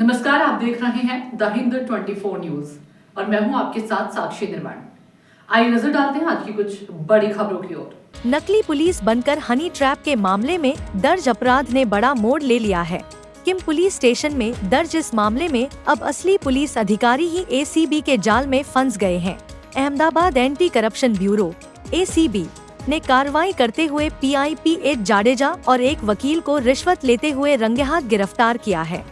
नमस्कार, आप देख रहे हैं द हिंद 24 न्यूज और मैं हूं आपके साथ साक्षी निर्माण। आइए नजर डालते हैं आज की कुछ बड़ी खबरों की ओर। नकली पुलिस बनकर हनी ट्रैप के मामले में दर्ज अपराध ने बड़ा मोड़ ले लिया है। किम पुलिस स्टेशन में दर्ज इस मामले में अब असली पुलिस अधिकारी ही एसीबी के जाल में फंस गए हैं। Ahmedabad anti corruption bureau (ACB) ने कार्रवाई करते हुए PIPH जाडेजा और एक वकील को रिश्वत लेते हुए रंगेहाथ गिरफ्तार किया है।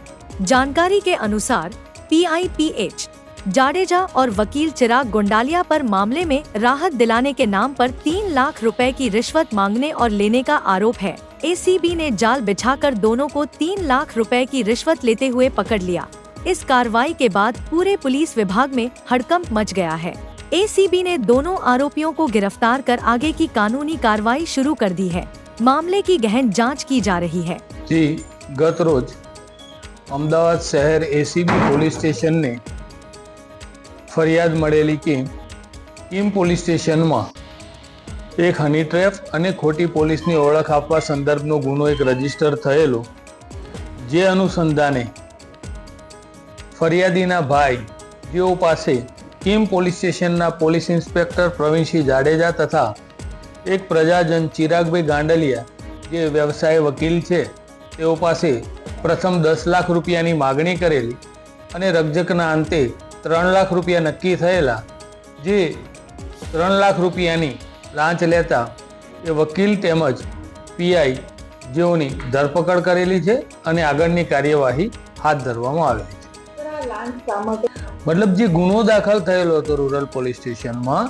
जानकारी के अनुसार PIPH जाडेजा और वकील चिराग गुंडालिया पर मामले में राहत दिलाने के नाम पर 3 लाख रुपए की रिश्वत मांगने और लेने का आरोप है। एसीबी ने जाल बिछाकर दोनों को 3 लाख रुपए की रिश्वत लेते हुए पकड़ लिया। इस कार्रवाई के बाद पूरे पुलिस विभाग में हड़कंप मच गया है। एसीबी ने दोनों आरोपियों को गिरफ्तार कर आगे की कानूनी कार्रवाई शुरू कर दी है। मामले की गहन जांच की जा रही है। जी गत रोज અમદાવાદ શહેર એસીબી પોલીસ સ્ટેશનને ફરિયાદ મળેલી કે કિમ પોલીસ સ્ટેશનમાં એક હની ટ્રેપ અને ખોટી પોલીસની ઓળખ આપવા સંદર્ભનો ગુનો એક રજીસ્ટર થયેલો, જે અનુસંધાને ફરિયાદીના ભાઈ જેઓ પાસે કિમ પોલીસ સ્ટેશનના પોલીસ ઇન્સ્પેક્ટર પ્રવીણસિંહ જાડેજા તથા એક પ્રજાજન ચિરાગભાઈ ગાંડલિયા જે વ્યવસાય વકીલ છે તેઓ પાસે પ્રથમ 10 લાખ રૂપિયાની માગણી કરેલી અને રકઝકના અંતે 3 લાખ રૂપિયા નક્કી થયેલા, જે 3 લાખ રૂપિયાની લાંચ લેતા એ વકીલ તેમજ પીઆઈ જેઓની ધરપકડ કરેલી છે અને આગળની કાર્યવાહી હાથ ધરવામાં આવેલી છે। મતલબ જે ગુનો દાખલ થયેલો હતો રૂરલ પોલીસ સ્ટેશનમાં,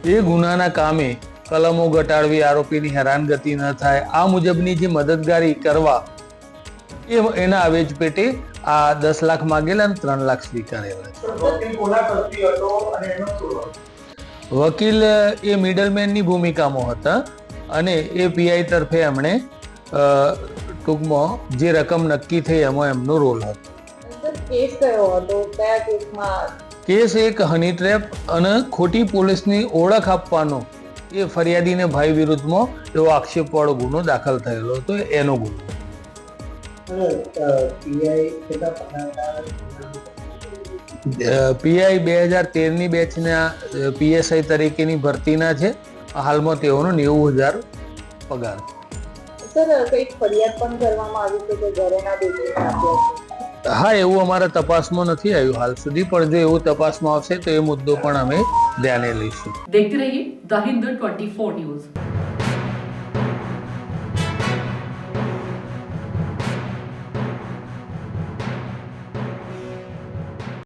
એ ગુનાના કામે કલમો ઘટાડવી, આરોપીની હેરાનગતિ ન થાય આ મુજબની જે મદદગારી કરવા એના આવેજ પેટે આ 10 લાખ માગેલા અને 3 લાખ સ્વીકારેલા છે। વકીલ એ મિડલમેનની ભૂમિકામાં હતા અને એ પીઆઈ તરફે એમણે ટૂંકમાં જે રકમ નક્કી થઈ એમાં એમનો રોલ હતો। કેસ એક હની ટ્રેપ અને ખોટી પોલીસની ઓળખ આપવાનો એ ફરિયાદીને ભાઈ વિરુદ્ધમાં એવો આક્ષેપવાળો ગુનો દાખલ થયેલો હતો, એનો ગુનો। પીઆઈ 2013ની બેચના PSI તરીકેની ભરતીના છે। હાલમાં તેઓનો 90,000 પગાર। હા, એવું અમારા તપાસમાં નથી આવ્યું હાલ સુધી, પણ જો એવું તપાસમાં આવશે તો એ મુદ્દો પણ અમે ધ્યાને લઈશું। देखते रहिए द हिंद 24 न्यूज।